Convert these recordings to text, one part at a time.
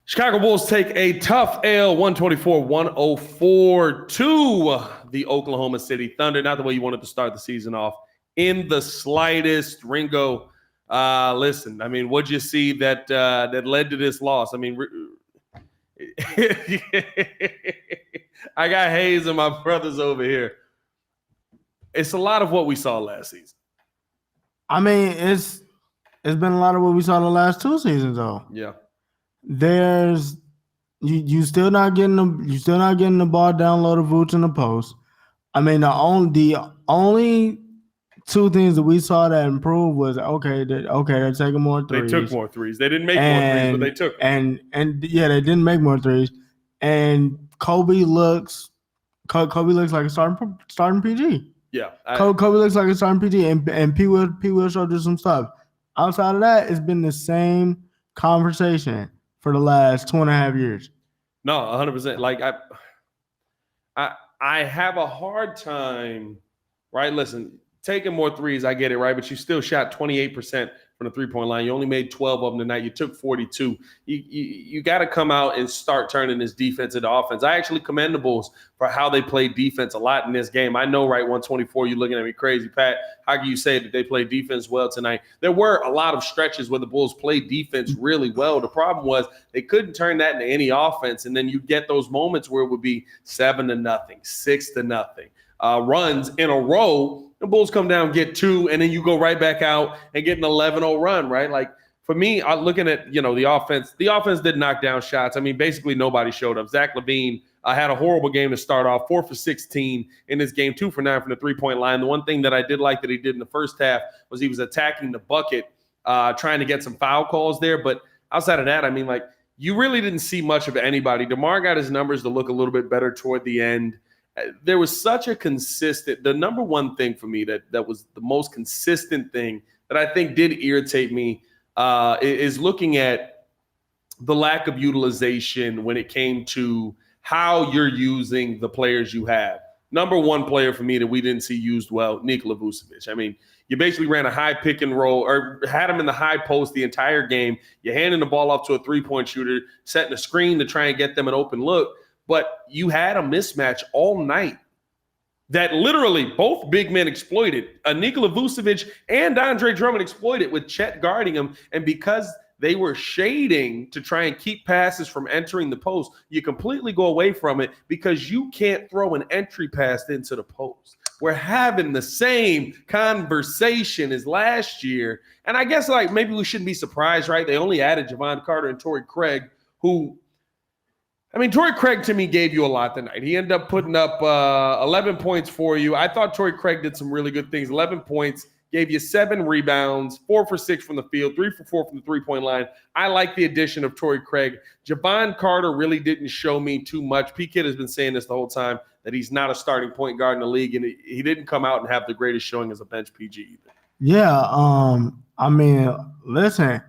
Chicago Bulls take a tough L, 124-104 to the Oklahoma City Thunder. Not the way you wanted to start the season off in the slightest. Ringo, listen, I mean, what'd you see that led to this loss? I mean, I got Hayes and my brothers over here. It's a lot of what we saw last season. I mean, it's been a lot of what we saw the last two seasons, though. Yeah. There's you still not getting the ball down low to Vooch in the post. I mean, the only two things that we saw that improved was they're taking more threes. They took more threes. They didn't make more threes, but they took them. And yeah, they didn't make more threes. And Kobe looks like a starting PG. Yeah, Kobe looks like a starting PG, and P will showed you some stuff. Outside of that, it's been the same conversation for the last 2.5 years. No, 100%. Like I have a hard time, right? Listen, taking more threes, I get it, right? But you still shot 28% from the three-point line. You only made 12 of them tonight. You took 42. You got to come out and start turning this defense into offense. I actually commend the Bulls for how they played defense a lot in this game. I know, right, 124, you're looking at me crazy, Pat. How can you say that they played defense well tonight? There were a lot of stretches where the Bulls played defense really well. The problem was they couldn't turn that into any offense, and then you get those moments where it would be 7-0, 6-0. Runs in a row, the Bulls come down, get 2, and then you go right back out and get an 11-0 run, right? Like, for me, I'm looking at, the offense. The offense did knock down shots. I mean, basically nobody showed up. Zach LaVine had a horrible game to start off, 4 for 16 in this game, 2 for 9 from the three-point line. The one thing that I did like that he did in the first half was he was attacking the bucket, trying to get some foul calls there. But outside of that, I mean, like, you really didn't see much of anybody. DeMar got his numbers to look a little bit better toward the end. There was such a consistent – the number one thing for me that was the most consistent thing that I think did irritate me is looking at the lack of utilization when it came to how you're using the players you have. Number one player for me that we didn't see used well, Nikola Vucevic. I mean, you basically ran a high pick and roll or had him in the high post the entire game. You're handing the ball off to a three-point shooter, setting a screen to try and get them an open look. But you had a mismatch all night that literally both big men exploited. Nikola Vucevic and Andre Drummond exploited with Chet guarding him. And because they were shading to try and keep passes from entering the post, you completely go away from it because you can't throw an entry pass into the post. We're having the same conversation as last year. And I guess maybe we shouldn't be surprised, right? They only added Javon Carter and Torrey Craig, who – Torrey Craig to me gave you a lot tonight. He ended up putting up 11 points for you. I thought Torrey Craig did some really good things. 11 points, gave you 7 rebounds, 4 for 6 from the field, 3 for 4 from the three-point line. I like the addition of Torrey Craig. Javon Carter really didn't show me too much. P-Kid has been saying this the whole time, that he's not a starting point guard in the league, and he didn't come out and have the greatest showing as a bench PG either. Yeah, listen.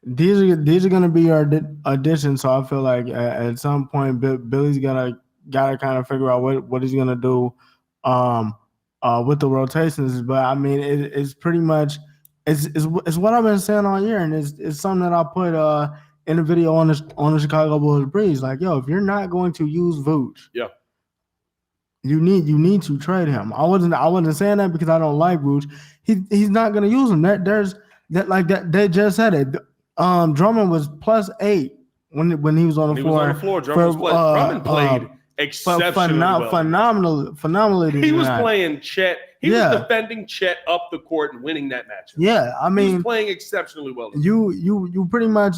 These are going to be our additions, so I feel like at some point Billy's gotta kind of figure out what he's going to do with the rotations. But I mean, it's pretty much it's what I've been saying all year, and it's something that I put in a video on the Chicago Bulls Breeze. Like, yo, if you're not going to use Vooch, yeah, you need to trade him. I wasn't saying that because I don't like Vooch. He's not going to use him. They just said it. Drummond was +8 when he was on the floor. Drummond played exceptionally well. Phenomenally. He was playing Chet. He was defending Chet up the court and winning that match. Yeah, I mean, he was playing exceptionally well. You pretty much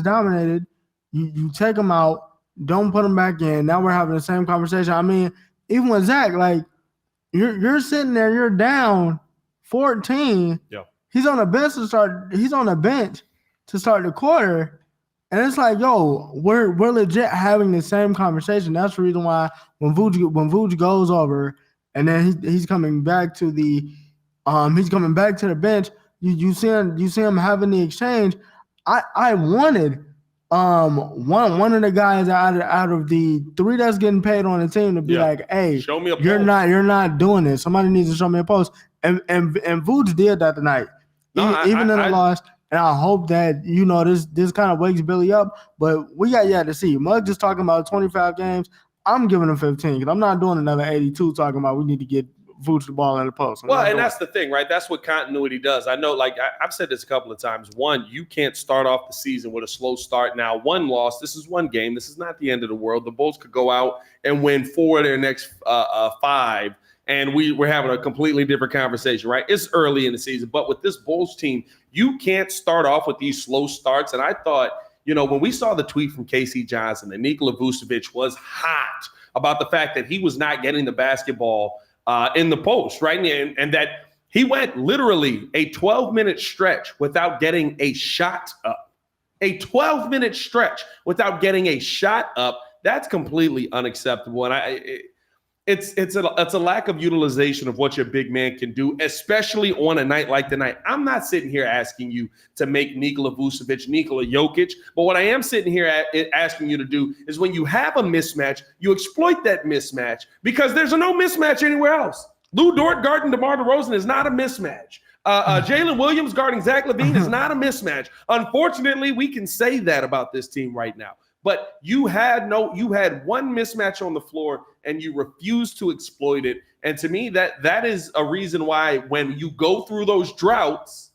dominated. You take him out, don't put him back in. Now we're having the same conversation. I mean, even with Zach, like you're sitting there, you're down 14. Yeah, he's on the bench to start. He's on the bench to start the quarter, and it's like, yo, we're legit having the same conversation. That's the reason why when Vooch goes over, and then he's coming back to the bench. You see him having the exchange. I wanted one of the guys out of the 3 that's getting paid on the team to be like, hey, show me a post. You're not doing this. Somebody needs to show me a post. And Vooch did that tonight. Even in the loss. And I hope that, this kind of wakes Billy up. But we got yet to see. Mug just talking about 25 games. I'm giving him 15 because I'm not doing another 82 talking about we need to get Vooch the ball in the post. That's the thing, right? That's what continuity does. I know, like I've said this a couple of times. One, you can't start off the season with a slow start. Now, one loss, this is one game. This is not the end of the world. The Bulls could go out and win 4 of their next 5, and we're having a completely different conversation, right? It's early in the season, but with this Bulls team, you can't start off with these slow starts. And I thought, when we saw the tweet from Casey Johnson that Nikola Vucevic was hot about the fact that he was not getting the basketball in the post, right? And that he went literally a 12-minute stretch without getting a shot up. A 12-minute stretch without getting a shot up. That's completely unacceptable. And it's a lack of utilization of what your big man can do, especially on a night like tonight. I'm not sitting here asking you to make Nikola Vucevic, Nikola Jokic, but what I am sitting here asking you to do is when you have a mismatch, you exploit that mismatch because there's no mismatch anywhere else. Lou Dort guarding DeMar DeRozan is not a mismatch. Jalen Williams guarding Zach LaVine is not a mismatch. Unfortunately, we can say that about this team right now. But you had one mismatch on the floor and you refused to exploit it. And to me, that is a reason why when you go through those droughts,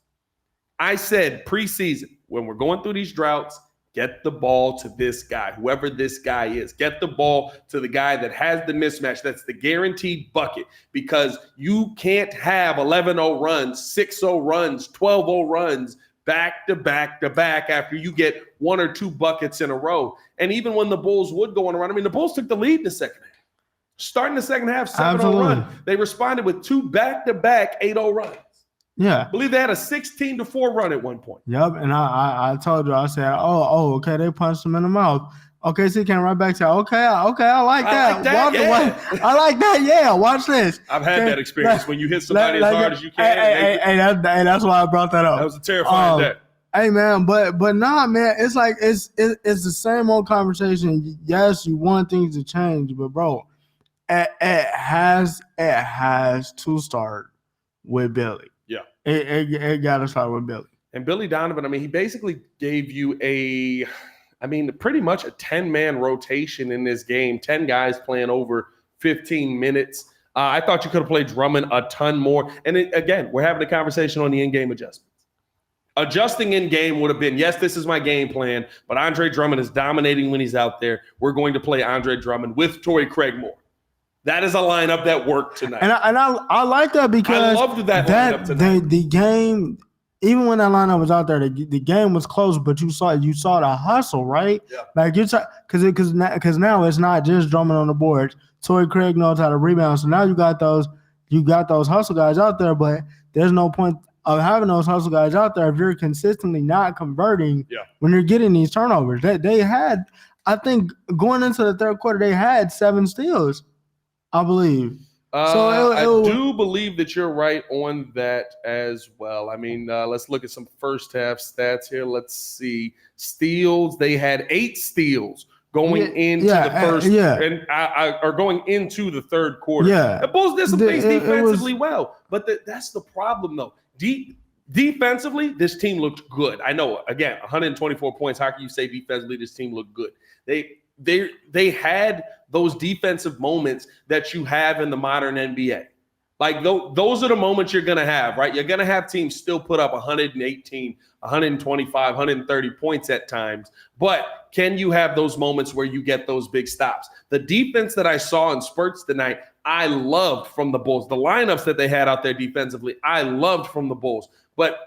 I said preseason, when we're going through these droughts, get the ball to this guy, whoever this guy is. Get the ball to the guy that has the mismatch. That's the guaranteed bucket because you can't have 11-0 runs, 6-0 runs, 12-0 runs, back to back to back after you get 1 or 2 buckets in a row. And even when the Bulls would go on a run, the Bulls took the lead in the second half. Starting the second half, 7-0 run. They responded with 2 back-to-back 8-0 runs. Yeah. I believe they had a 16-4 run at one point. Yep. And I told you, I said, okay, they punched him in the mouth. Okay, so he came right back to, okay, I like that. I like that. Yeah, watch this. I've had that experience when you hit somebody as hard as you can. That's why I brought that up. That was a terrifying day. Hey man, but nah, man, it's like it's the same old conversation. Yes, you want things to change, but bro, it has to start with Billy. Yeah, it got to start with Billy. And Billy Donovan, he basically gave you pretty much a 10-man rotation in this game. 10 guys playing over 15 minutes. I thought you could have played Drummond a ton more. And again, we're having a conversation on the in-game adjustments. Adjusting in game would have been, yes, this is my game plan, but Andre Drummond is dominating when he's out there. We're going to play Andre Drummond with Torrey Craig Moore. That is a lineup that worked tonight. And I like that because I loved that lineup tonight. The game, even when that lineup was out there, the game was close, but you saw the hustle, right? Yeah. Like because now it's not just Drummond on the boards. Torrey Craig knows how to rebound, so now you got those hustle guys out there, but there's no point of having those hustle guys out there if you're consistently not converting when you're getting these turnovers. They had, I think, going into the third quarter, they had 7 steals, I believe. I do believe that you're right on that as well. Let's look at some first half stats here. Let's see. Steals, they had 8 steals going into the first and are going into the third quarter. Yeah. The Bulls did some things defensively well, but that's the problem though. Defensively, this team looked good. I know, again, 124 points. How can you say defensively this team looked good? They had those defensive moments that you have in the modern NBA. Like those are the moments you're going to have, right? You're going to have teams still put up 118, 125, 130 points at times. But can you have those moments where you get those big stops? The defense that I saw in spurts tonight, I loved from the Bulls. The lineups that they had out there defensively, I loved from the Bulls. But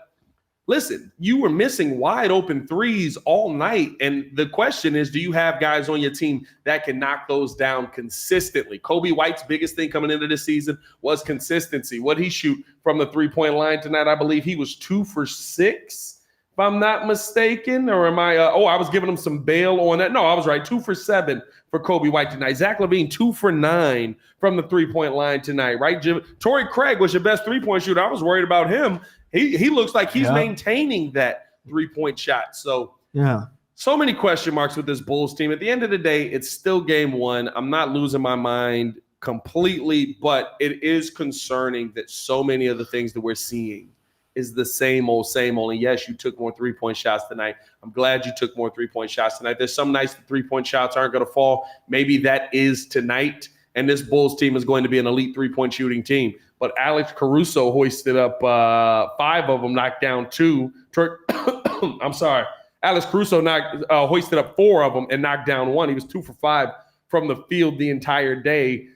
listen, you were missing wide open threes all night. And the question is, do you have guys on your team that can knock those down consistently? Kobe White's biggest thing coming into this season was consistency. What'd he shoot from the three-point line tonight? I believe he was 2 for 6, if I'm not mistaken. Or am I? I was giving him some bail on that. No, I was right. 2 for 7 for Kobe White tonight. Zach LaVine, 2 for 9 from the three-point line tonight, right? Torrey Craig was your best three-point shooter. I was worried about him. He looks like he's maintaining that three-point shot. So many question marks with this Bulls team. At the end of the day, it's still game 1. I'm not losing my mind completely, but it is concerning that so many of the things that we're seeing is the same old, same old. And yes, you took more 3-point shots tonight. I'm glad you took more 3-point shots tonight. There's some nights the 3-point shots aren't going to fall. Maybe that is tonight. And this Bulls team is going to be an elite 3-point shooting team. But Alex Caruso hoisted up 5 of them, knocked down 2. I'm sorry. Alex Caruso hoisted up 4 of them and knocked down 1. He was 2 for 5 from the field the entire day.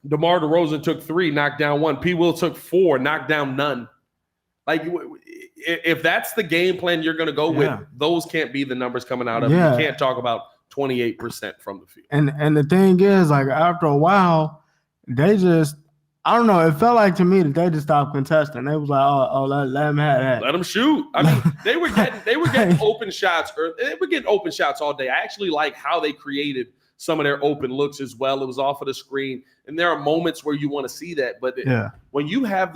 DeMar DeRozan took 3, knocked down 1. P. Will took 4, knocked down none. Like, if that's the game plan you're going to go with, those can't be the numbers coming out of it. You can't talk about 28% from the field. And the thing is, like, after a while, they just, I don't know, it felt like to me that they just stopped contesting. They was like, let them have that. Let them shoot. I mean, they were getting open shots. They were getting open shots all day. I actually like how they created some of their open looks as well. It was off of the screen. And there are moments where you want to see that. But when you have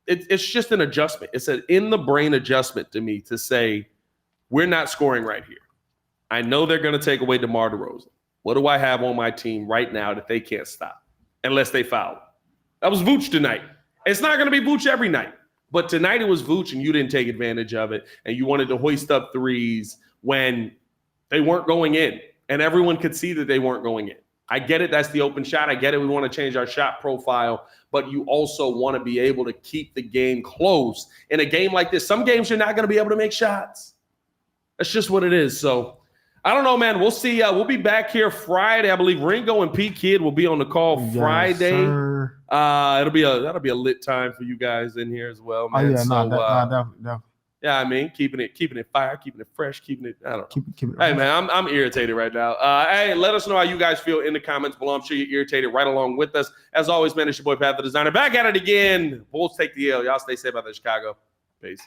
it's just an adjustment. It's an in-the-brain adjustment to me to say, we're not scoring right here. I know they're going to take away DeMar DeRozan. What do I have on my team right now that they can't stop unless they foul? That was Vooch tonight. It's not going to be Vooch every night. But tonight it was Vooch, and you didn't take advantage of it. And you wanted to hoist up threes when they weren't going in. And everyone could see that they weren't going in. I get it. That's the open shot. I get it. We want to change our shot profile. But you also want to be able to keep the game close. In a game like this, some games you're not going to be able to make shots. That's just what it is. So, I don't know, man. We'll see. We'll be back here Friday. I believe Ringo and P. Kid will be on the call Friday. Sir. That'll be a lit time for you guys in here as well, man. Definitely. Yeah, I mean, keeping it fire, keeping it fresh, keeping it. I don't know. Keep it Hey, man, I'm irritated right now. Hey, let us know how you guys feel in the comments below. I'm sure you're irritated right along with us. As always, man, it's your boy Pat the Designer. Back at it again. Bulls take the L. Y'all stay safe out there, Chicago. Peace.